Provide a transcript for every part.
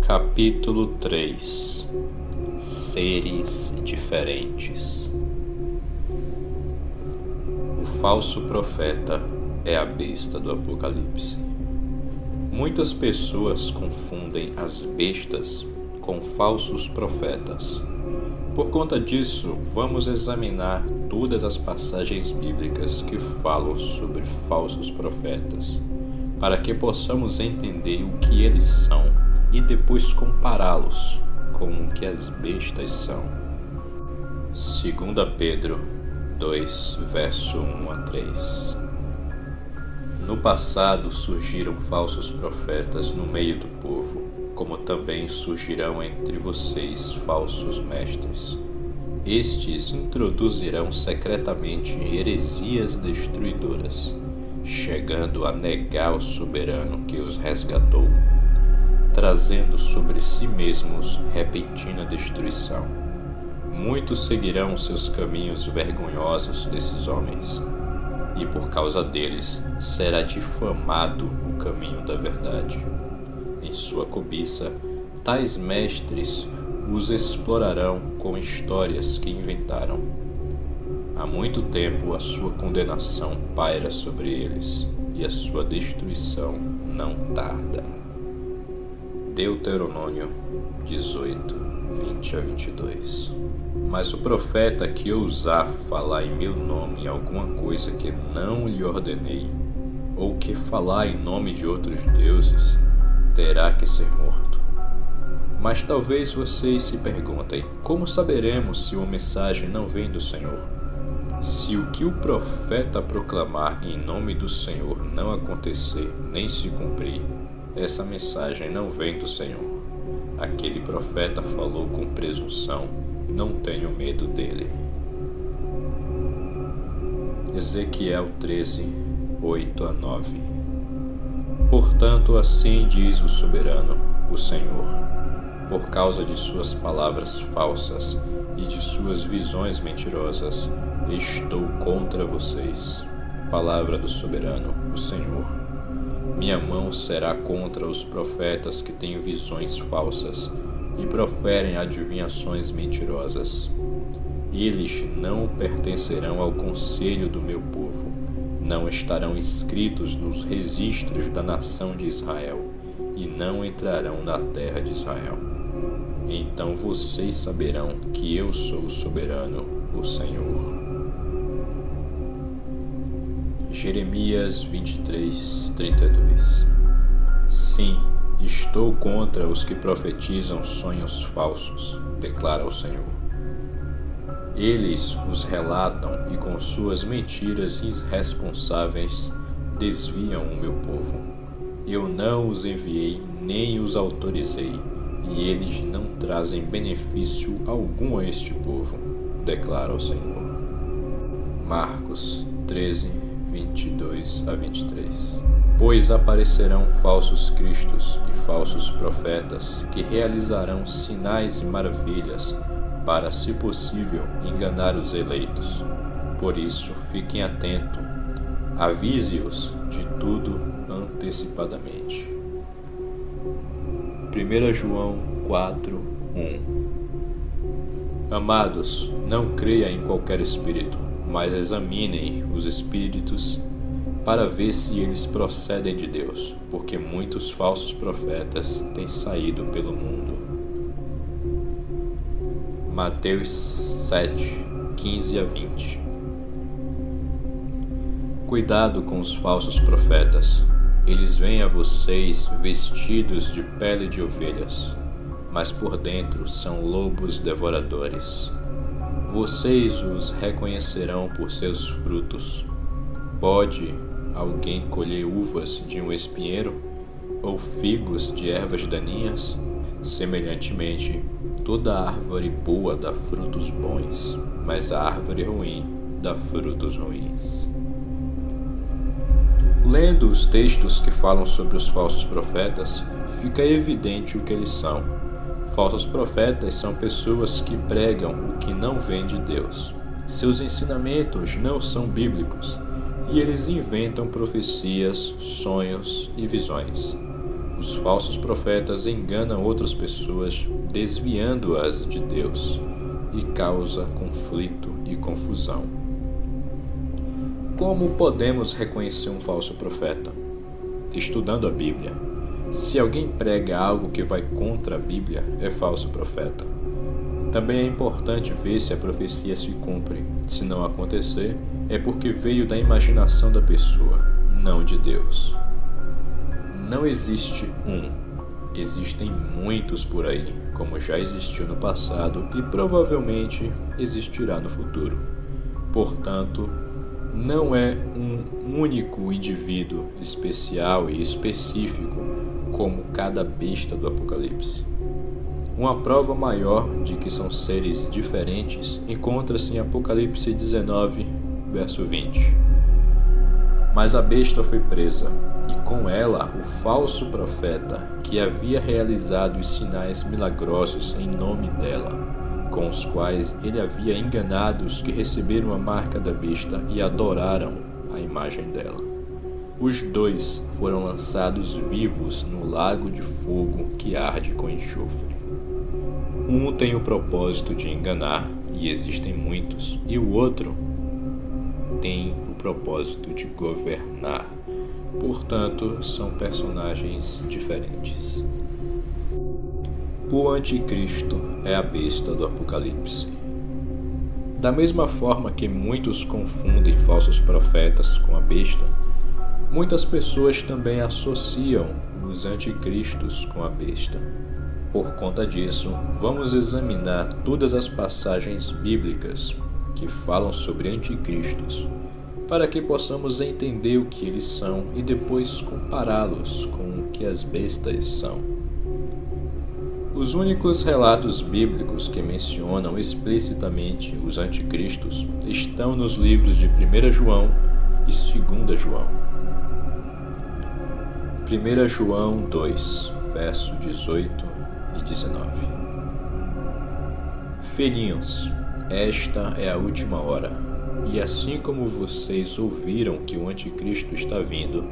Capítulo 3 Seres diferentes. O falso profeta é a besta do Apocalipse. Muitas pessoas confundem as bestas com falsos profetas. Por conta disso, vamos examinar todas as passagens bíblicas que falam sobre falsos profetas, para que possamos entender o que eles são e depois compará-los com o que as bestas são. 2 Pedro 2, verso 1 a 3. No passado surgiram falsos profetas no meio do povo, como também surgirão entre vocês falsos mestres. Estes introduzirão secretamente heresias destruidoras, chegando a negar o soberano que os resgatou, trazendo sobre si mesmos repentina destruição. Muitos seguirão seus caminhos vergonhosos desses homens, e por causa deles será difamado o caminho da verdade. Em sua cobiça, tais mestres os explorarão com histórias que inventaram. Há muito tempo a sua condenação paira sobre eles, e a sua destruição não tarda. Deuteronômio 18, 20 a 22. Mas o profeta que ousar falar em meu nome alguma coisa que não lhe ordenei, ou que falar em nome de outros deuses, terá que ser morto. Mas talvez vocês se perguntem, como saberemos se uma mensagem não vem do Senhor? Se o que o profeta proclamar em nome do Senhor não acontecer nem se cumprir, essa mensagem não vem do Senhor. Aquele profeta falou com presunção, não tenho medo dele. Ezequiel 13, 8 a 9. Portanto, assim diz o soberano, o Senhor, por causa de suas palavras falsas e de suas visões mentirosas, estou contra vocês. Palavra do soberano, o Senhor. Minha mão será contra os profetas que têm visões falsas e proferem adivinhações mentirosas. Eles não pertencerão ao conselho do meu povo, não estarão inscritos nos registros da nação de Israel e não entrarão na terra de Israel. Então vocês saberão que eu sou o soberano, o Senhor. Jeremias 23, 32. Sim, estou contra os que profetizam sonhos falsos, declara o Senhor. Eles os relatam e com suas mentiras irresponsáveis desviam o meu povo. Eu não os enviei nem os autorizei, e eles não trazem benefício algum a este povo, declara o Senhor. Marcos 13, 22 a 23. Pois aparecerão falsos cristos e falsos profetas que realizarão sinais e maravilhas para, se possível, enganar os eleitos. Por isso, fiquem atentos, avise-os de tudo antecipadamente. 1 João 4, 1. Amados, não creia em qualquer espírito, mas examinem os espíritos para ver se eles procedem de Deus, porque muitos falsos profetas têm saído pelo mundo. Mateus 7, 15 a 20. Cuidado com os falsos profetas. Eles vêm a vocês vestidos de pele de ovelhas, mas por dentro são lobos devoradores. Vocês os reconhecerão por seus frutos. Pode alguém colher uvas de um espinheiro ou figos de ervas daninhas? Semelhantemente, toda árvore boa dá frutos bons, mas a árvore ruim dá frutos ruins. Lendo os textos que falam sobre os falsos profetas, fica evidente o que eles são. Falsos profetas são pessoas que pregam o que não vem de Deus. Seus ensinamentos não são bíblicos e eles inventam profecias, sonhos e visões. Os falsos profetas enganam outras pessoas, desviando-as de Deus, e causa conflito e confusão. Como podemos reconhecer um falso profeta? Estudando a Bíblia. Se alguém prega algo que vai contra a Bíblia, é falso profeta. Também é importante ver se a profecia se cumpre. Se não acontecer, é porque veio da imaginação da pessoa, não de Deus. Não existe um, existem muitos por aí, como já existiu no passado e provavelmente existirá no futuro. Portanto, não é um único indivíduo especial e específico como cada besta do Apocalipse. Uma prova maior de que são seres diferentes encontra-se em Apocalipse 19, verso 20. Mas a besta foi presa, e com ela o falso profeta, que havia realizado os sinais milagrosos em nome dela, com os quais ele havia enganado os que receberam a marca da besta e adoraram a imagem dela. Os dois foram lançados vivos no lago de fogo que arde com enxofre. Um tem o propósito de enganar, e existem muitos, e o outro tem o propósito de governar. Portanto, são personagens diferentes. O anticristo é a besta do Apocalipse. Da mesma forma que muitos confundem falsos profetas com a besta, muitas pessoas também associam os anticristos com a besta. Por conta disso, vamos examinar todas as passagens bíblicas que falam sobre anticristos, para que possamos entender o que eles são e depois compará-los com o que as bestas são. Os únicos relatos bíblicos que mencionam explicitamente os anticristos estão nos livros de 1 João e 2 João. 1 João 2, verso 18 e 19. Filhinhos, esta é a última hora, e assim como vocês ouviram que o anticristo está vindo,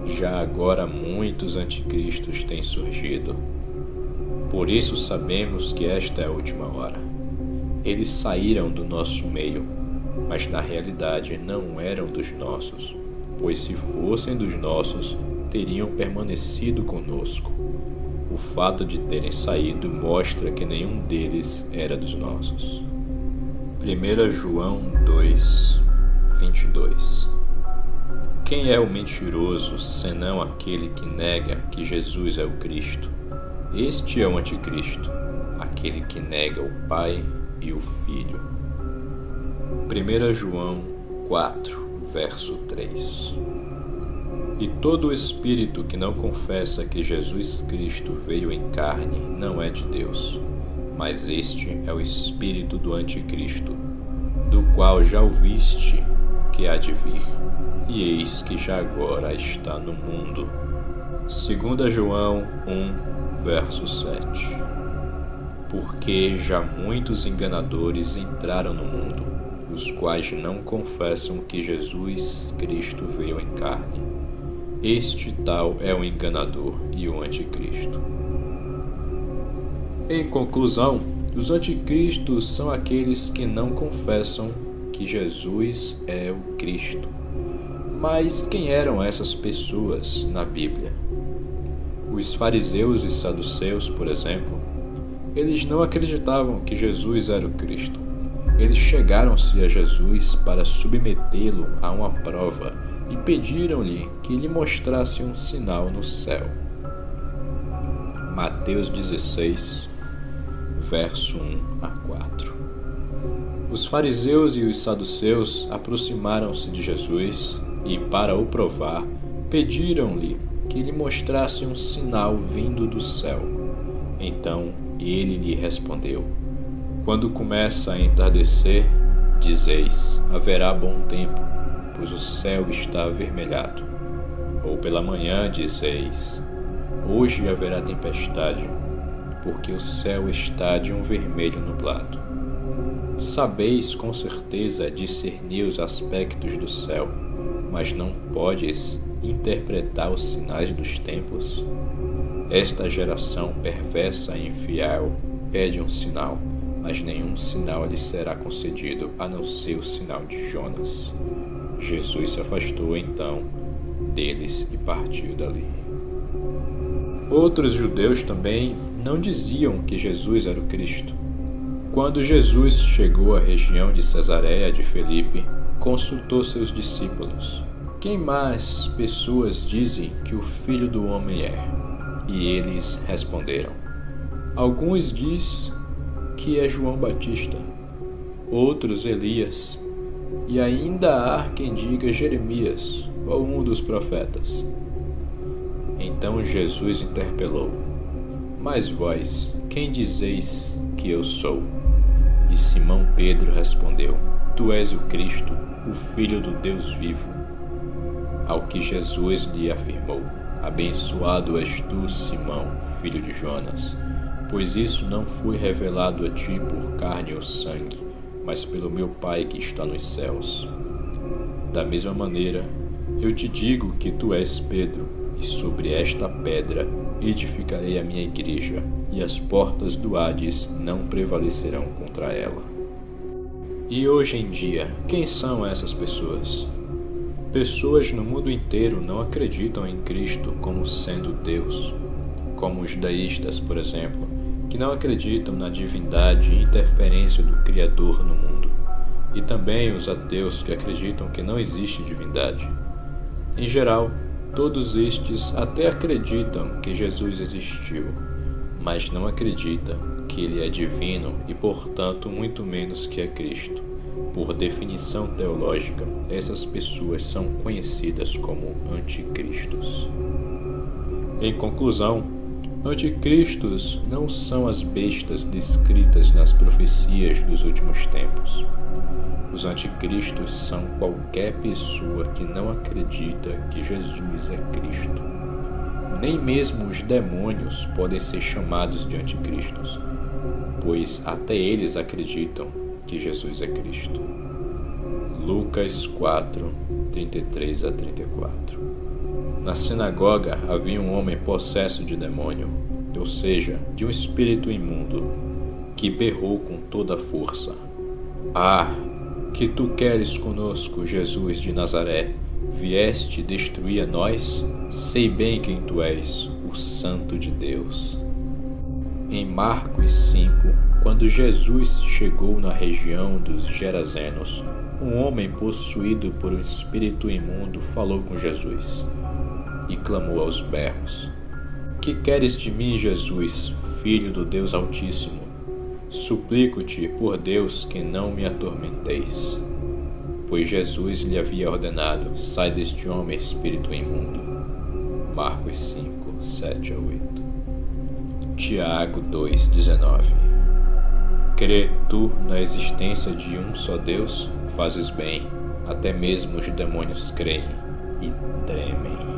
já agora muitos anticristos têm surgido. Por isso sabemos que esta é a última hora. Eles saíram do nosso meio, mas na realidade não eram dos nossos, pois se fossem dos nossos, teriam permanecido conosco. O fato de terem saído mostra que nenhum deles era dos nossos. 1 João 2, 22. Quem é o mentiroso, senão aquele que nega que Jesus é o Cristo? Este é o anticristo, aquele que nega o Pai e o Filho. 1 João 4, verso 3. E todo espírito que não confessa que Jesus Cristo veio em carne não é de Deus, mas este é o espírito do anticristo, do qual já ouviste que há de vir, e eis que já agora está no mundo. 2 João 1, verso 7. Porque já muitos enganadores entraram no mundo, os quais não confessam que Jesus Cristo veio em carne. Este tal é o enganador e o anticristo. Em conclusão, os anticristos são aqueles que não confessam que Jesus é o Cristo. Mas quem eram essas pessoas na Bíblia? Os fariseus e saduceus, por exemplo, eles não acreditavam que Jesus era o Cristo. Eles chegaram-se a Jesus para submetê-lo a uma prova e pediram-lhe que lhe mostrasse um sinal no céu. Mateus 16, verso 1 a 4. Os fariseus e os saduceus aproximaram-se de Jesus e, para o provar, pediram-lhe que lhe mostrasse um sinal vindo do céu. Então ele lhe respondeu: quando começa a entardecer, dizeis, haverá bom tempo, pois o céu está avermelhado. Ou pela manhã dizeis, hoje haverá tempestade, porque o céu está de um vermelho nublado. Sabeis com certeza discernir os aspectos do céu, mas não podes interpretar os sinais dos tempos? Esta geração perversa e infiel pede um sinal, mas nenhum sinal lhe será concedido, a não ser o sinal de Jonas. Jesus se afastou então deles e partiu dali. Outros judeus também não diziam que Jesus era o Cristo. Quando Jesus chegou à região de Cesareia de Filipe, consultou seus discípulos: quem mais pessoas dizem que o Filho do Homem é? E eles responderam: alguns dizem que é João Batista, outros Elias, e ainda há quem diga Jeremias ou um dos profetas. Então Jesus interpelou: mas vós, quem dizeis que eu sou? E Simão Pedro respondeu: tu és o Cristo, o Filho do Deus vivo. Ao que Jesus lhe afirmou: abençoado és tu, Simão, filho de Jonas, pois isso não foi revelado a ti por carne ou sangue, mas pelo meu Pai que está nos céus. Da mesma maneira, eu te digo que tu és Pedro, e sobre esta pedra edificarei a minha igreja, e as portas do Hades não prevalecerão contra ela. E hoje em dia, quem são essas pessoas? Pessoas no mundo inteiro não acreditam em Cristo como sendo Deus, como os deístas, por exemplo, que não acreditam na divindade e interferência do Criador no mundo, e também os ateus que acreditam que não existe divindade. Em geral, todos estes até acreditam que Jesus existiu, mas não acreditam que ele é divino e, portanto, muito menos que é Cristo. Por definição teológica, essas pessoas são conhecidas como anticristos. Em conclusão, anticristos não são as bestas descritas nas profecias dos últimos tempos. Os anticristos são qualquer pessoa que não acredita que Jesus é Cristo. Nem mesmo os demônios podem ser chamados de anticristos, pois até eles acreditam que Jesus é Cristo. Lucas 4, 33 a 34. Na sinagoga havia um homem possesso de demônio, ou seja, de um espírito imundo, que berrou com toda a força: ah, que tu queres conosco, Jesus de Nazaré? Vieste destruir a nós? Sei bem quem tu és, o Santo de Deus. Em Marcos 5, quando Jesus chegou na região dos Gerazenos, um homem possuído por um espírito imundo falou com Jesus e clamou aos berros: que queres de mim, Jesus, Filho do Deus Altíssimo? Suplico-te, por Deus, que não me atormenteis. Pois Jesus lhe havia ordenado: sai deste homem, espírito imundo. Marcos 5, 7 a 8. Tiago 2,19. Crê tu na existência de um só Deus? Fazes bem, até mesmo os demônios creem e tremem.